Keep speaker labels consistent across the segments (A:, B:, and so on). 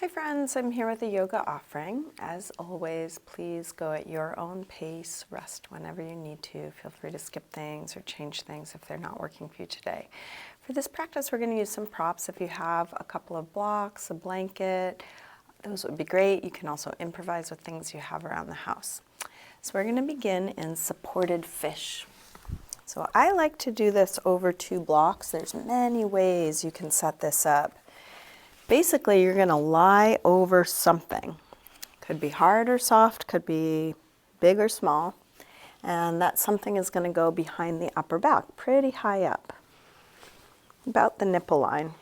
A: Hi friends, I'm here with a yoga offering. As always, please go at your own pace, rest whenever you need to. Feel free to skip things or change things if they're not working for you today. For this practice, we're going to use some props. If you have a couple of blocks, a blanket, those would be great. You can also improvise with things you have around the house. So we're going to begin in supported fish. So I like to do this over 2 blocks. There's many ways you can set this up. Basically, you're going to lie over something. Could be hard or soft, could be big or small. And that something is going to go behind the upper back, pretty high up, about the nipple line,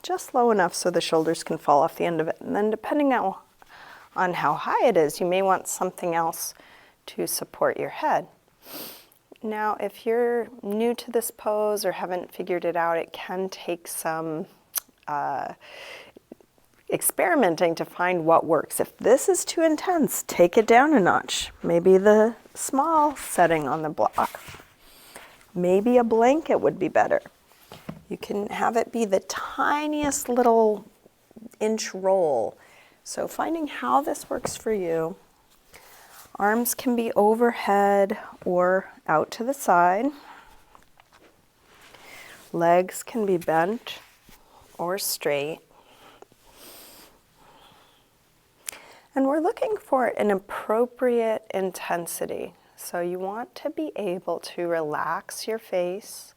A: just low enough so the shoulders can fall off the end of it. And then depending on how high it is, you may want something else to support your head. Now, if you're new to this pose or haven't figured it out, it can take some experimenting to find what works. If this is too intense, take it down a notch. Maybe the small setting on the block. Maybe a blanket would be better. You can have it be the tiniest little inch roll. So finding how this works for you. Arms can be overhead or out to the side. Legs can be bent or straight. And we're looking for an appropriate intensity. So you want to be able to relax your face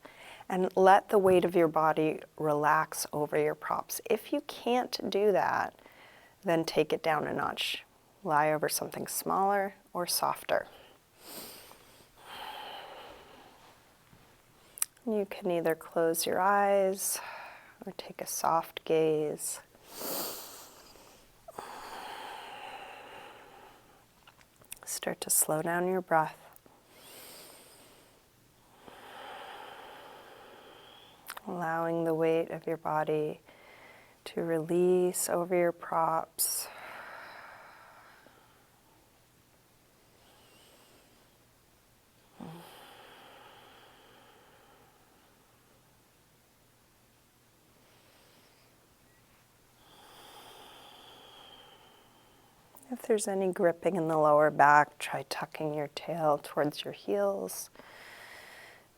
A: and let the weight of your body relax over your props. If you can't do that, then take it down a notch. Lie over something smaller or softer. You can either close your eyes or take a soft gaze. Start to slow down your breath. Allowing the weight of your body to release over your props. If there's any gripping in the lower back, try tucking your tail towards your heels.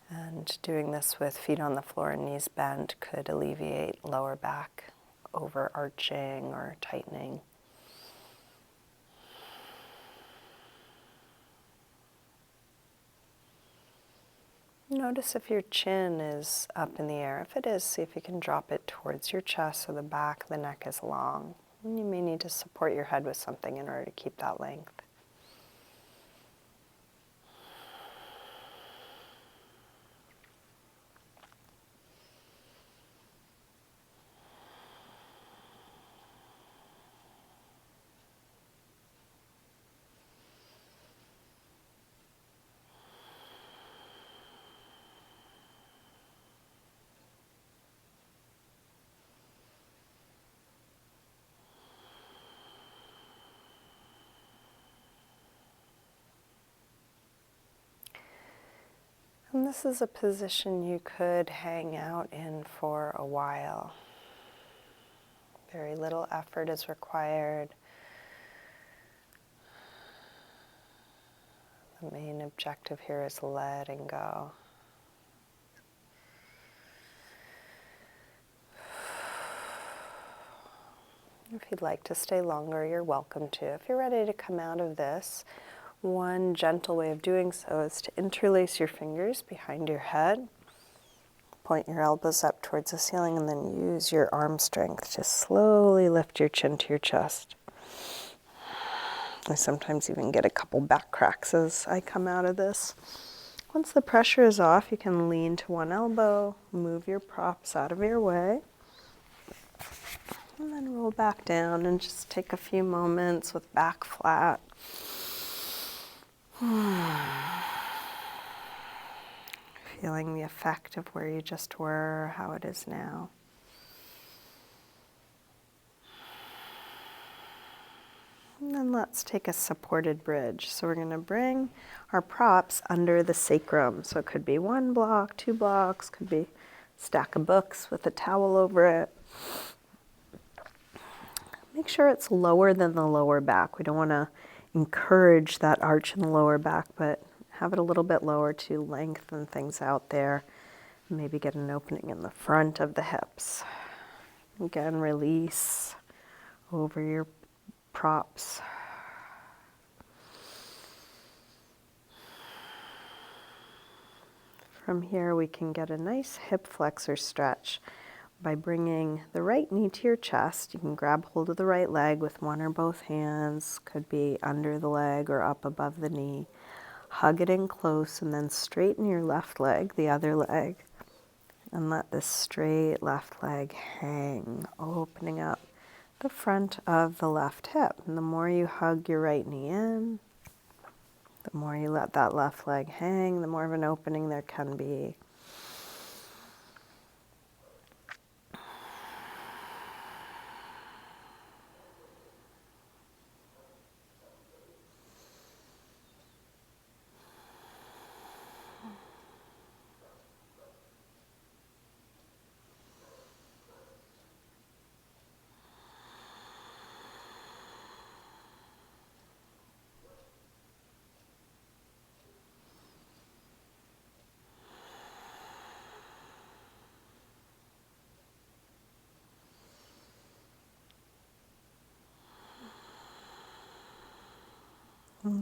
A: And doing this with feet on the floor and knees bent could alleviate lower back overarching or tightening. Notice if your chin is up in the air. If it is, see if you can drop it towards your chest so the back of the neck is long. And you may need to support your head with something in order to keep that length. And this is a position you could hang out in for a while. Very little effort is required. The main objective here is letting go. If you'd like to stay longer, you're welcome to. If you're ready to come out of this, one gentle way of doing so is to interlace your fingers behind your head, point your elbows up towards the ceiling, and then use your arm strength to slowly lift your chin to your chest. I sometimes even get a couple back cracks as I come out of this. Once the pressure is off, you can lean to one elbow, move your props out of your way, and then roll back down and just take a few moments with back flat. Feeling the effect of where you just were, how it is now. And then let's take a supported bridge. So we're going to bring our props under the sacrum. So it could be 1 block, 2 blocks, could be a stack of books with a towel over it. make sure it's lower than the lower back. We don't want to encourage that arch in the lower back, but have it a little bit lower to lengthen things out there. Maybe get an opening in the front of the hips. Again, release over your props. From here, we can get a nice hip flexor stretch by bringing the right knee to your chest. You can grab hold of the right leg with one or both hands, could be under the leg or up above the knee. Hug it in close and then straighten your left leg, the other leg, and let this straight left leg hang, opening up the front of the left hip. And the more you hug your right knee in, the more you let that left leg hang, the more of an opening there can be.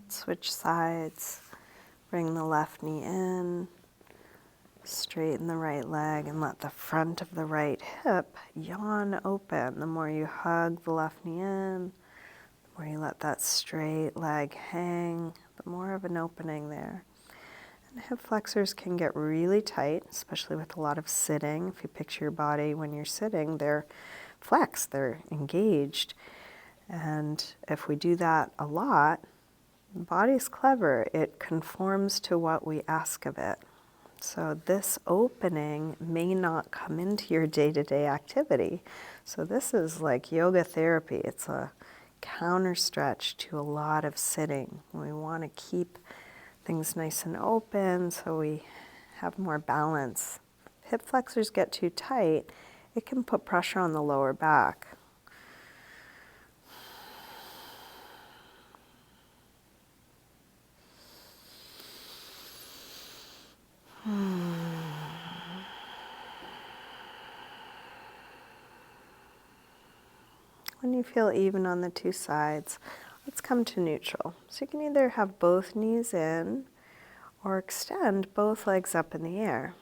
A: Switch sides, bring the left knee in, straighten the right leg and let the front of the right hip yawn open. The more you hug the left knee in, the more you let that straight leg hang, the more of an opening there. And hip flexors can get really tight, especially with a lot of sitting. If you picture your body when you're sitting, they're flexed, they're engaged. And if we do that a lot, the body's clever. It conforms to what we ask of it. So this opening may not come into your day-to-day activity. So this is like yoga therapy. It's a counter stretch to a lot of sitting. We want to keep things nice and open so we have more balance. Hip flexors get too tight, it can put pressure on the lower back. When you feel even on the two sides, let's come to neutral. So you can either have both knees in or extend both legs up in the air.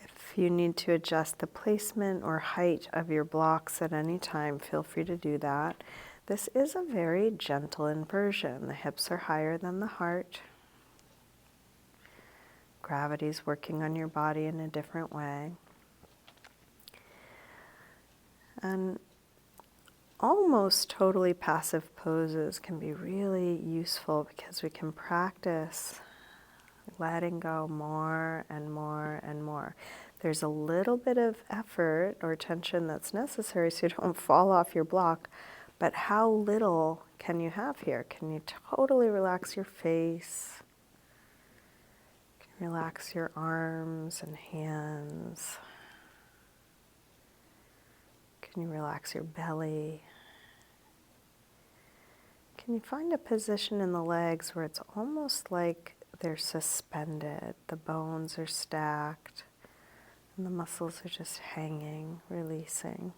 A: If you need to adjust the placement or height of your blocks at any time, feel free to do that. This is a very gentle inversion. The hips are higher than the heart. Gravity's working on your body in a different way. And almost totally passive poses can be really useful because we can practice letting go more and more and more. There's a little bit of effort or tension that's necessary so you don't fall off your block, but how little can you have here? Can you totally relax your face? Can you relax your arms and hands? Can you relax your belly? Can you find a position in the legs where it's almost like they're suspended? The bones are stacked and the muscles are just hanging, releasing.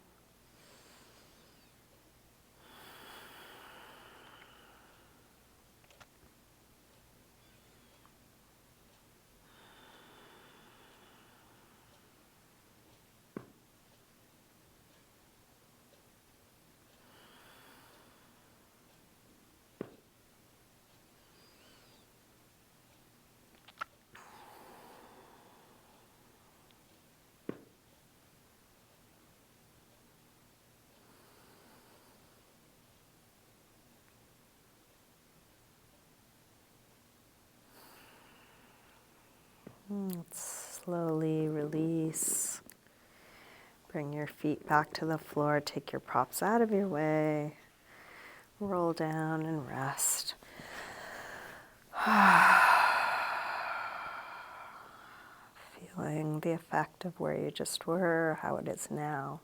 A: Let's slowly release. Bring your feet back to the floor. Take your props out of your way. Roll down and rest. Feeling the effect of where you just were, how it is now.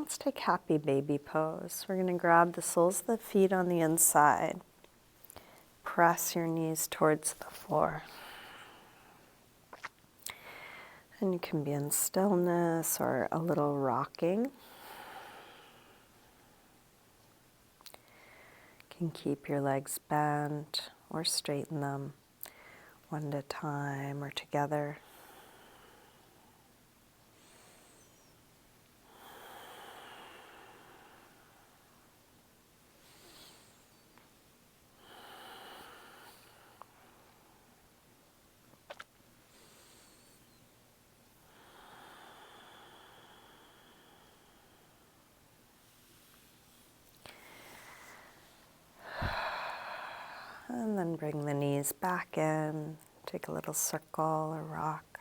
A: Let's take happy baby pose. We're going to grab the soles of the feet on the inside. Press your knees towards the floor. And you can be in stillness or a little rocking. You can keep your legs bent or straighten them one at a time or together. And then bring the knees back in, take a little circle or rock.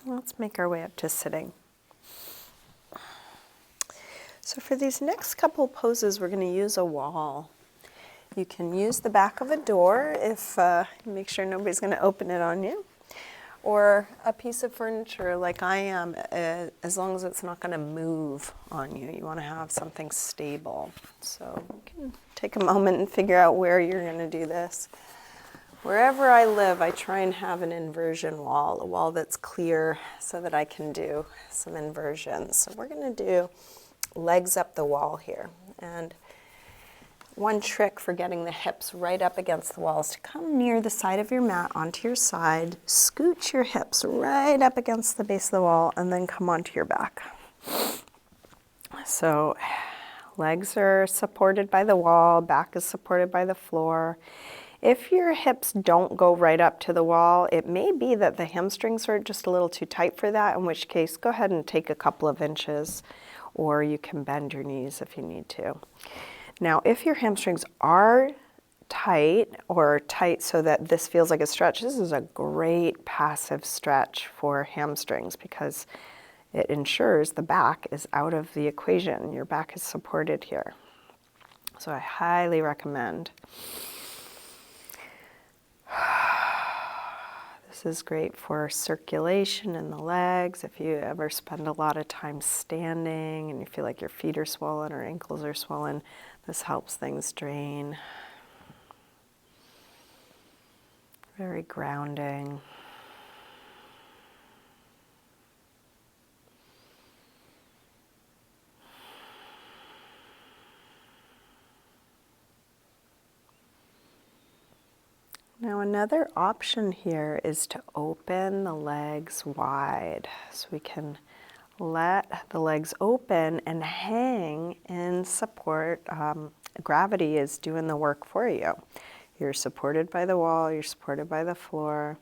A: Let's make our way up to sitting. So for these next couple poses, we're going to use a wall. You can use the back of a door if make sure nobody's going to open it on you, or a piece of furniture like I am, as long as it's not going to move on you. You want to have something stable. So you can take a moment and figure out where you're going to do this. Wherever I live, I try and have an inversion wall, a wall that's clear so that I can do some inversions. So we're going to do legs up the wall here. And one trick for getting the hips right up against the wall is to come near the side of your mat onto your side, scooch your hips right up against the base of the wall, and then come onto your back. So legs are supported by the wall, back is supported by the floor. If your hips don't go right up to the wall, it may be that the hamstrings are just a little too tight for that, in which case go ahead and take a couple of inches, or you can bend your knees if you need to. Now, if your hamstrings are tight, or tight so that this feels like a stretch, this is a great passive stretch for hamstrings because it ensures the back is out of the equation. Your back is supported here. So I highly recommend. This is great for circulation in the legs. If you ever spend a lot of time standing and you feel like your feet are swollen or ankles are swollen, this helps things drain. Very grounding. Now another option here is to open the legs wide. So we can let the legs open and hang in support. Gravity is doing the work for you. You're supported by the wall, you're supported by the floor.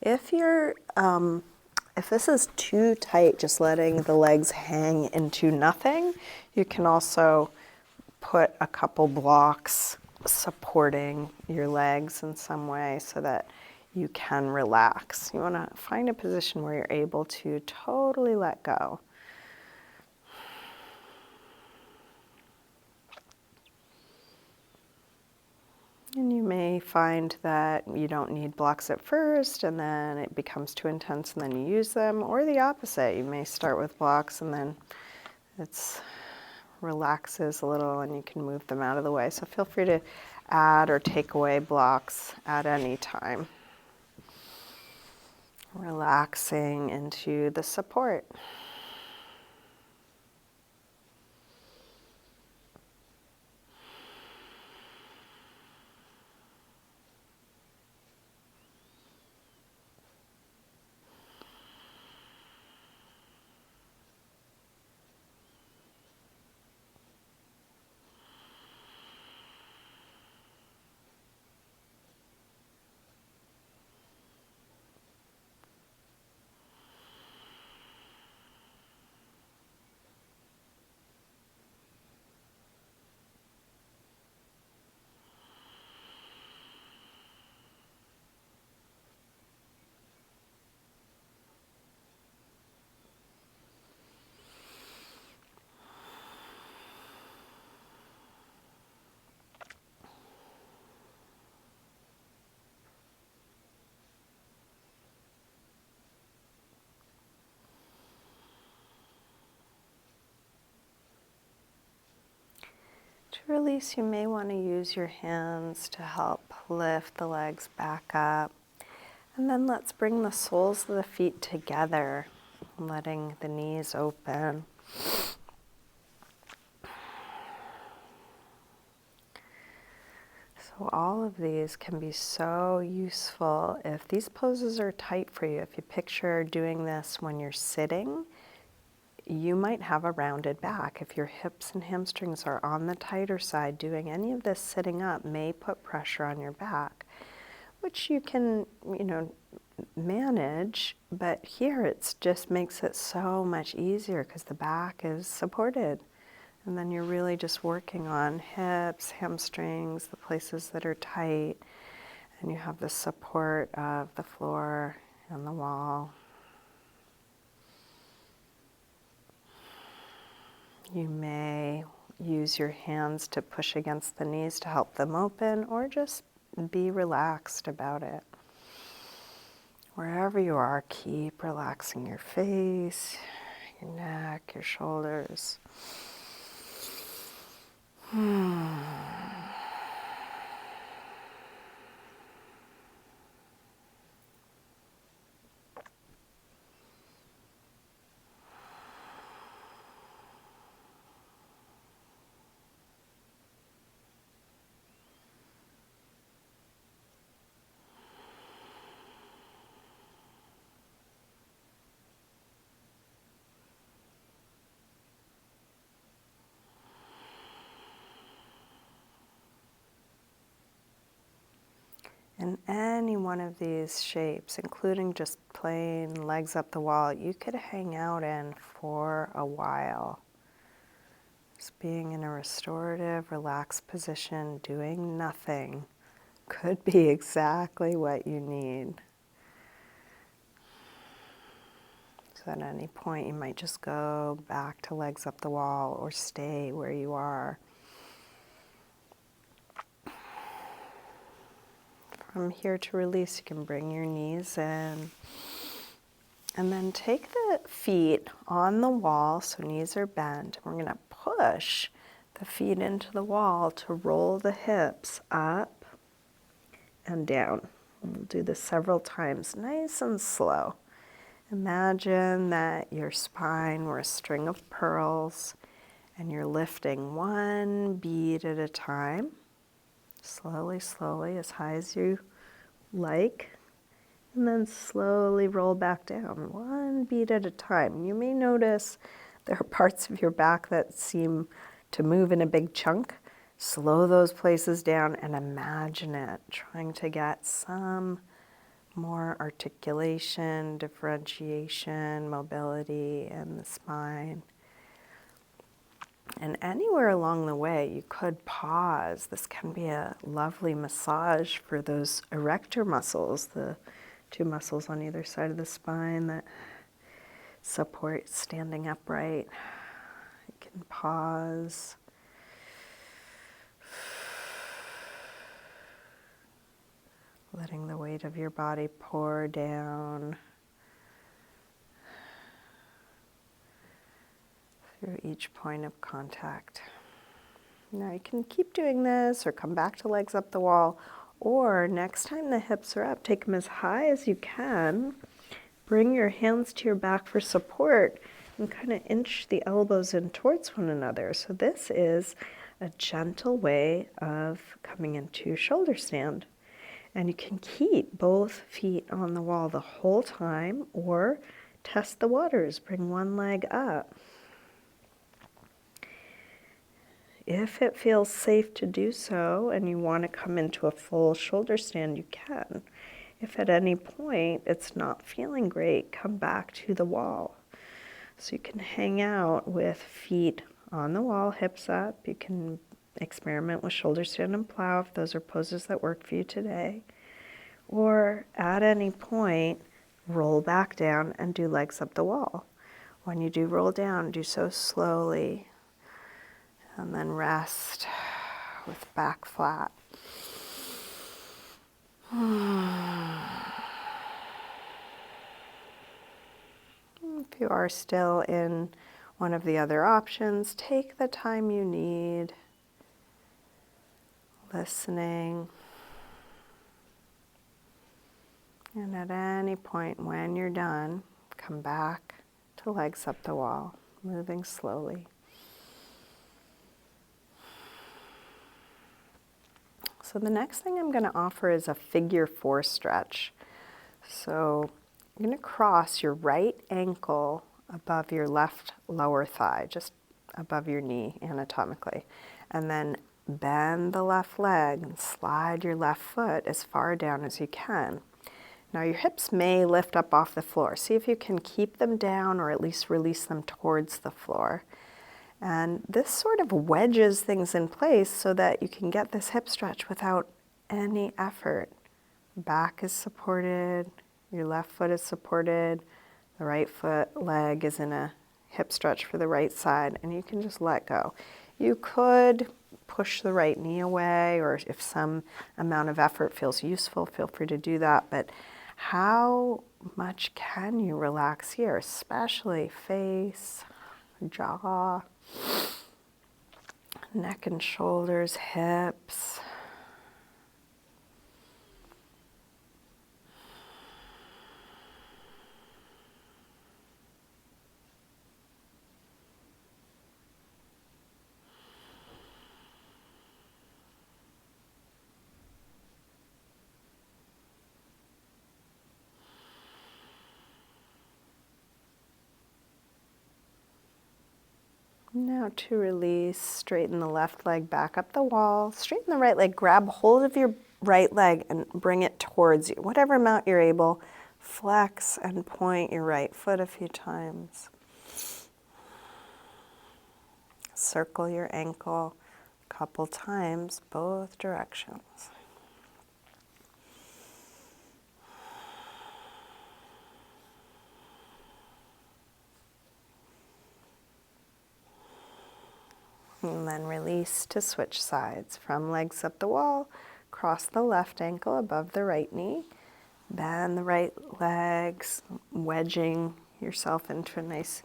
A: If this is too tight, just letting the legs hang into nothing, you can also put a couple blocks supporting your legs in some way so that you can relax. You want to find a position where you're able to totally let go. And you may find that you don't need blocks at first and then it becomes too intense and then you use them, or the opposite. You may start with blocks and then it relaxes a little and you can move them out of the way. So feel free to add or take away blocks at any time. Relaxing into the support. To release, you may want to use your hands to help lift the legs back up. And then let's bring the soles of the feet together, letting the knees open. So all of these can be so useful if these poses are tight for you. If you picture doing this when you're sitting, you might have a rounded back. If your hips and hamstrings are on the tighter side, doing any of this sitting up may put pressure on your back, which you can, manage, but here it just makes it so much easier because the back is supported. And then you're really just working on hips, hamstrings, the places that are tight, and you have the support of the floor and the wall. You may use your hands to push against the knees to help them open, or just be relaxed about it. Wherever you are, keep relaxing your face, your neck, your shoulders. In any one of these shapes, including just plain legs up the wall, you could hang out in for a while. Just being in a restorative, relaxed position, doing nothing, could be exactly what you need. So at any point, you might just go back to legs up the wall or stay where you are. From here to release, you can bring your knees in. And then take the feet on the wall, so knees are bent. We're going to push the feet into the wall to roll the hips up and down. We'll do this several times, nice and slow. Imagine that your spine were a string of pearls and you're lifting one bead at a time. Slowly, slowly, as high as you like. And then slowly roll back down, one beat at a time. You may notice there are parts of your back that seem to move in a big chunk. Slow those places down and imagine it, trying to get some more articulation, differentiation, mobility in the spine. And anywhere along the way, you could pause. This can be a lovely massage for those erector muscles, the two muscles on either side of the spine that support standing upright. You can pause. Letting the weight of your body pour down through each point of contact. Now you can keep doing this or come back to legs up the wall, or next time the hips are up, take them as high as you can. Bring your hands to your back for support and kind of inch the elbows in towards one another. So this is a gentle way of coming into shoulder stand. And you can keep both feet on the wall the whole time, or test the waters, bring one leg up. If it feels safe to do so and you want to come into a full shoulder stand, you can. If at any point it's not feeling great, come back to the wall. So you can hang out with feet on the wall, hips up. You can experiment with shoulder stand and plow if those are poses that work for you today. Or at any point, roll back down and do legs up the wall. When you do roll down, do so slowly. And then rest with back flat. If you are still in one of the other options, take the time you need listening. And at any point when you're done, come back to legs up the wall, moving slowly. So the next thing I'm going to offer is a figure 4 stretch. So you're going to cross your right ankle above your left lower thigh, just above your knee anatomically. And then bend the left leg and slide your left foot as far down as you can. Now your hips may lift up off the floor. See if you can keep them down or at least release them towards the floor. And this sort of wedges things in place so that you can get this hip stretch without any effort. Back is supported, your left foot is supported, the right foot leg is in a hip stretch for the right side, and you can just let go. You could push the right knee away, or if some amount of effort feels useful, feel free to do that. But how much can you relax here, especially face, jaw, neck and shoulders, hips. Now to release, straighten the left leg back up the wall, straighten the right leg, grab hold of your right leg and bring it towards you. Whatever amount you're able, flex and point your right foot a few times. Circle your ankle a couple times, both directions. And then release to switch sides. From legs up the wall, cross the left ankle above the right knee, bend the right legs, wedging yourself into a nice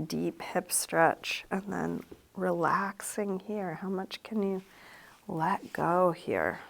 A: deep hip stretch, and then relaxing here. How much can you let go here?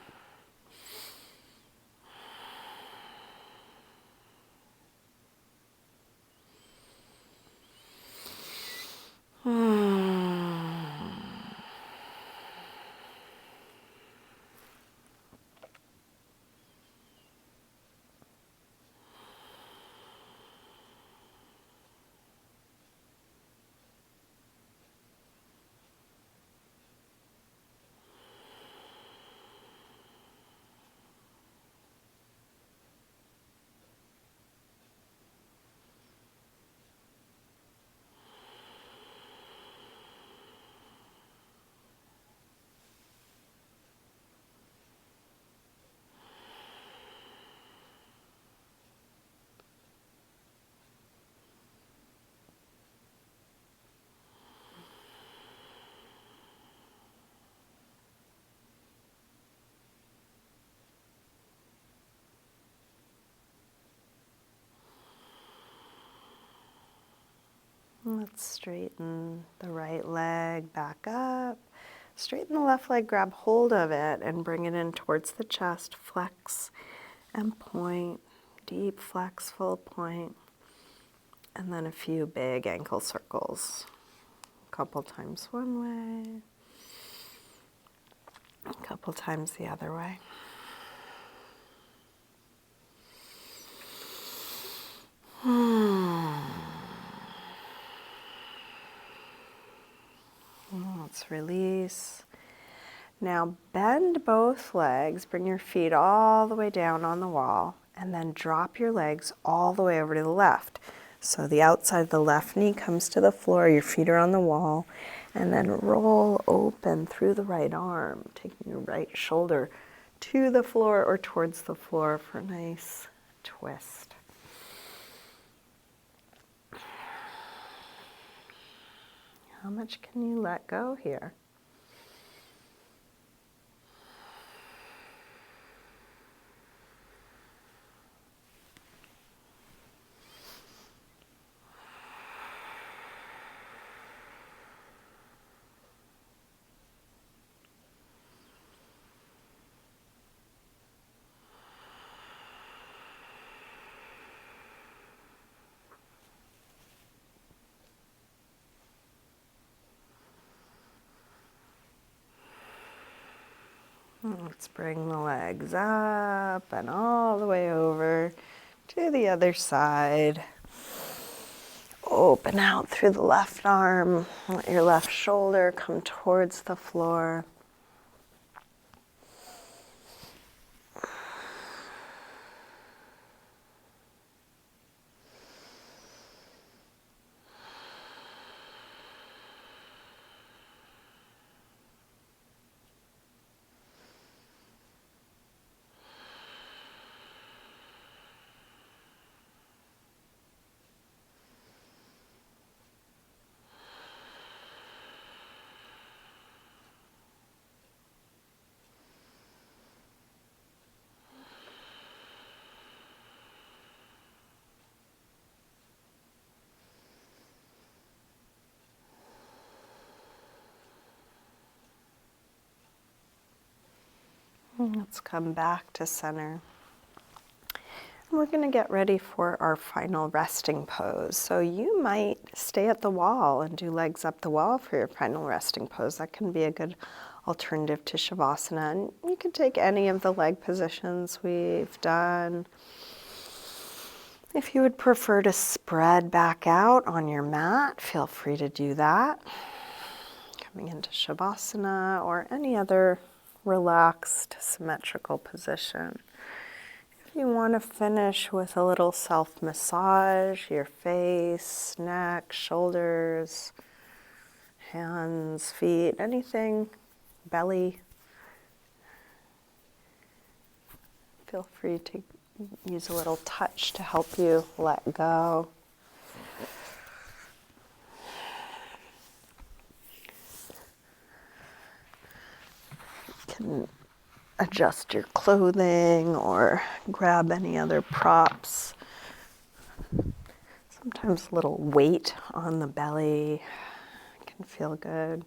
A: Let's straighten the right leg back up. Straighten the left leg, grab hold of it and bring it in towards the chest. Flex and point, deep flex, full point. And then a few big ankle circles. A couple times one way, a couple times the other way. Let's release. Now bend both legs, bring your feet all the way down on the wall, and then drop your legs all the way over to the left. So the outside of the left knee comes to the floor, your feet are on the wall, and then roll open through the right arm, taking your right shoulder to the floor or towards the floor for a nice twist. How much can you let go here? Let's bring the legs up and all the way over to the other side. Open out through the left arm. Let your left shoulder come towards the floor. Let's come back to center. And we're going to get ready for our final resting pose. So you might stay at the wall and do legs up the wall for your final resting pose. That can be a good alternative to Shavasana. And you can take any of the leg positions we've done. If you would prefer to spread back out on your mat, feel free to do that. Coming into Shavasana or any other relaxed, symmetrical position. If you want to finish with a little self-massage, your face, neck, shoulders, hands, feet, anything, belly, feel free to use a little touch to help you let go. Can adjust your clothing or grab any other props. Sometimes a little weight on the belly can feel good.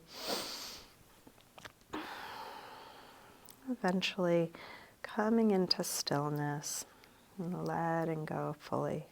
A: Eventually coming into stillness and letting go fully.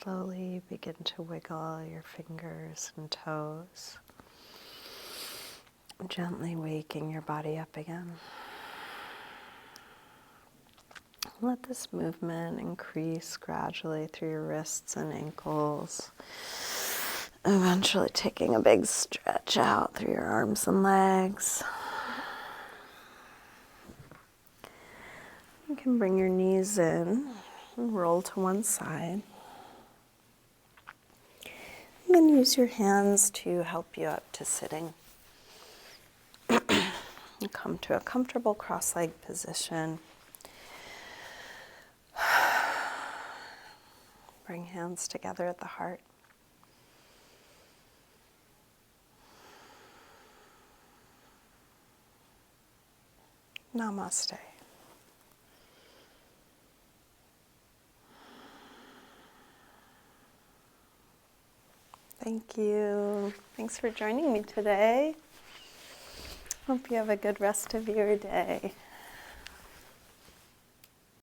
A: Slowly begin to wiggle your fingers and toes, gently waking your body up again. Let this movement increase gradually through your wrists and ankles, eventually taking a big stretch out through your arms and legs. You can bring your knees in and roll to one side. And then use your hands to help you up to sitting. You come to a comfortable cross-legged position. Bring hands together at the heart. Namaste. Thank you. Thanks for joining me today. Hope you have a good rest of your day.